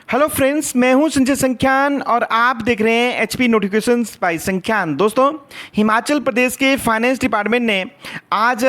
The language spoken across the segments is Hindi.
हेलो फ्रेंड्स, मैं हूं संजय संख्यान और आप देख रहे हैं एचपी नोटिफिकेशंस बाय संख्यान। दोस्तों, हिमाचल प्रदेश के फाइनेंस डिपार्टमेंट ने आज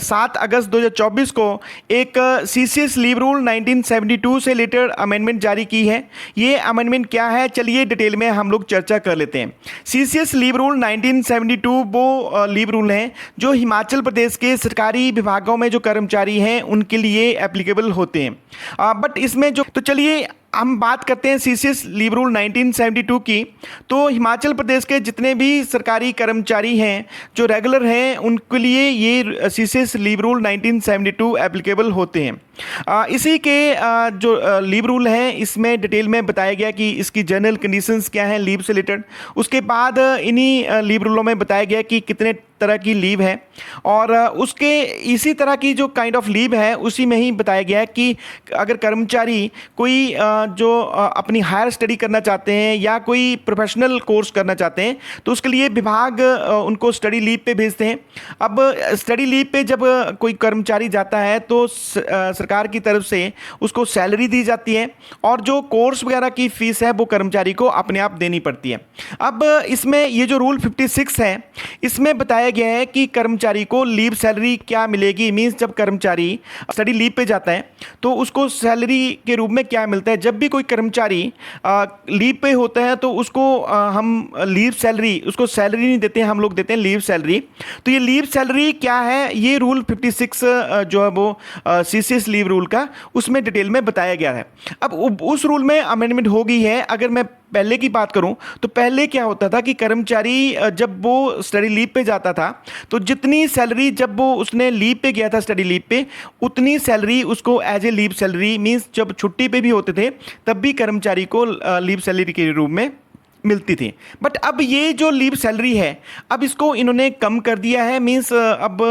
7 अगस्त 2024 को एक सीसीएस लीव रूल 1972 से रिलेटेड अमेंडमेंट जारी की है। ये अमेंडमेंट क्या है, चलिए डिटेल में हम लोग चर्चा कर लेते हैं। सीसीएस लीव रूल 1972 वो लीव रूल हैं जो हिमाचल प्रदेश के सरकारी विभागों में जो कर्मचारी हैं उनके लिए एप्लीकेबल होते हैं। बट इसमें जो तो चलिए हम बात करते हैं सीसीएस लीव रूल 1972 की। तो हिमाचल प्रदेश के जितने भी सरकारी कर्मचारी हैं जो रेगुलर हैं उनके लिए ये सीसीएस लीव रूल 1972 एप्लीकेबल होते हैं। इसी के जो लीव रूल हैं इसमें डिटेल में बताया गया कि इसकी जनरल कंडीशंस क्या हैं लीव से रिलेटेड। उसके बाद इन्हीं लीव रूलों में बताया गया कि कितने तरह की लीव है और उसके इसी तरह की जो काइंड ऑफ लीव है उसी में ही बताया गया है कि अगर कर्मचारी कोई जो अपनी हायर स्टडी करना चाहते हैं या कोई प्रोफेशनल कोर्स करना चाहते हैं तो उसके लिए विभाग उनको स्टडी लीव पे भेजते हैं। अब स्टडी लीव पे जब कोई कर्मचारी जाता है तो सरकार की तरफ से उसको सैलरी दी जाती है और जो कोर्स वगैरह की फीस है वो कर्मचारी को अपने आप देनी पड़ती है। अब इसमें ये जो रूल 56 है इसमें बताया गया है कि कर्मचारी को लीव सैलरी क्या मिलेगी। मींस जब कर्मचारी स्टडी लीव पे जाता है तो उसको सैलरी के रूप में क्या मिलता है। जब भी कोई कर्मचारी लीव पे होता है तो उसको हम लीव सैलरी, उसको सैलरी नहीं देते हैं, हम लोग देते हैं लीव सैलरी। तो ये लीव सैलरी क्या है, ये रूल 56 जो है वो सीसीएस लीव रूल का उसमें डिटेल में बताया गया है। अब उस रूल में अमेंडमेंट हो गई है। अगर मैं पहले की बात करूं तो पहले क्या होता था कि कर्मचारी जब वो स्टडी लीव पे जाता था तो जितनी सैलरी जब वो उसने लीव पे गया था स्टडी लीव पे उतनी सैलरी उसको as a leave salary means जब छुट्टी पे भी होते थे तब भी कर्मचारी को लीव सैलरी के रूप में मिलती थी। बट अब ये जो लीव सैलरी है अब इसको इन्होंने कम कर दिया है। मींस अब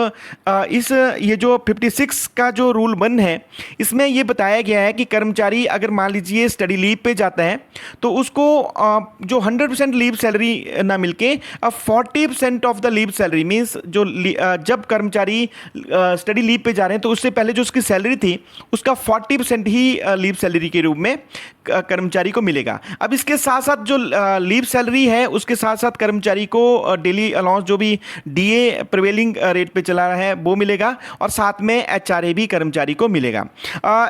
इस ये जो 56 का जो रूल 1 है इसमें ये बताया गया है कि कर्मचारी अगर मान लीजिए स्टडी लीव पे जाता है तो उसको जो 100% लीव सैलरी ना मिलके अब 40% of the leave salary means जो जब कर्मचारी स्टडी लीव पे जा रहे हैं तो उससे पहले जो उसकी सैलरी थी उसका 40% ही लीव सैलरी के रूप में कर्मचारी को मिलेगा। अब इसके साथ साथ जो लीव सैलरी है उसके साथ साथ कर्मचारी को डेली अलाउंस जो भी डीए प्रिवेलिंग रेट पे चला रहा है वो मिलेगा और साथ में एचआरए भी कर्मचारी को मिलेगा।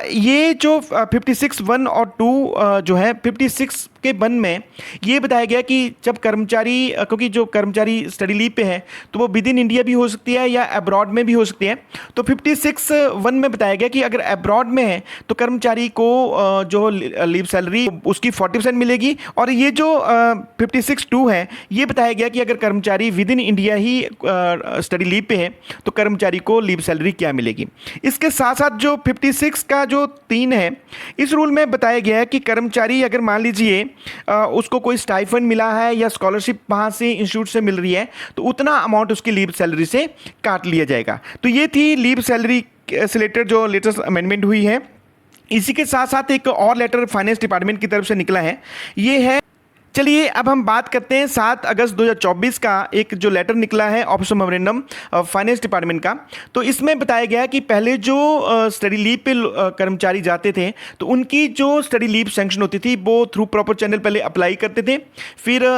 ये जो 56 1 और 2 जो है 56 के 1 में ये बताया गया कि जब कर्मचारी क्योंकि जो कर्मचारी स्टडी लीव पे है तो वो विद इन इंडिया भी हो सकती है या अब्रॉड में भी हो सकती है। तो 56 1 में बताया गया कि अगर अब्रॉड में है तो कर्मचारी को जो लीव सैलरी उसकी 40% मिलेगी और ये जो 56 2 है ये बताया गया कि अगर कर्मचारी with in India he study leave पे है तो कर्मचारी को लीव सैलरी क्या मिलेगी। इसके साथ साथ जो 56 का जो 3 है इस रूल में बताया गया है कि कर्मचारी अगर मान लीजिए उसको कोई स्टाइफंड मिला है या स्कॉलरशिप वहाँ से इंस्टीट्यूट से मिल रही है तो उतना अमाउंट उसकी लीव सैलरी से काट लिया जाएगा। तो ये थी लीव सैलरी से रिलेटेड जो लेटेस्ट अमेंडमेंट हुई है। इसी के साथ साथ एक और लेटर फाइनेंस डिपार्टमेंट की तरफ से निकला है, ये है। चलिए अब हम बात करते हैं 7 अगस्त 2024 का एक जो लेटर निकला है office of memorandum finance department का। तो इसमें बताया गया कि पहले जो स्टडी लीव पे कर्मचारी जाते थे तो उनकी जो स्टडी लीव सैंक्शन होती थी वो थ्रू प्रॉपर चैनल पहले अप्लाई करते थे, फिर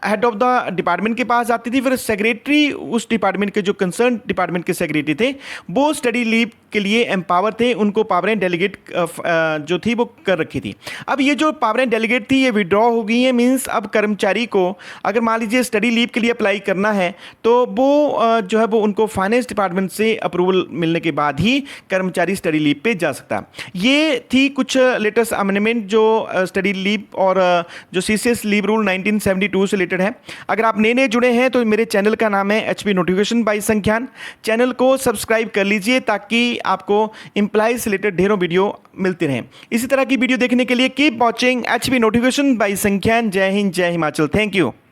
हेड ऑफ द डिपार्टमेंट के पास आती थी, फिर सेक्रेटरी उस डिपार्टमेंट के जो कंसर्न डिपार्टमेंट के सेक्रेटरी थे वो स्टडी लीव के लिए एम्पावर थे, उनको पावरें डेलीगेट जो थी वो कर रखी थी। अब ये जो पावरें डेलीगेट थी ये विड्रॉ हो गई है। मींस अब कर्मचारी को अगर मान लीजिए स्टडी लीव के लिए अप्लाई करना है तो वो जो है वो उनको फाइनेंस डिपार्टमेंट से अप्रूवल मिलने के बाद ही कर्मचारी स्टडी लीव पे जा सकता। ये थी कुछ लेटेस्ट अमेंडमेंट जो स्टडी लीव और जो सीसीएस लीव रूल 1972 से रिलेटेड है। अगर आप नए जुड़े हैं तो मेरे चैनल का नाम है एचपी नोटिफिकेशन बाय संख्यान। चैनल को सब्सक्राइब कर लीजिए ताकि आपको एम्प्लॉय से रिलेटेड ढेरों वीडियो मिलती रहें। इसी तरह की वीडियो देखने के लिए keep watching HP notification by संख्यान। जय हिंद, जय हिमाचल। Thank you.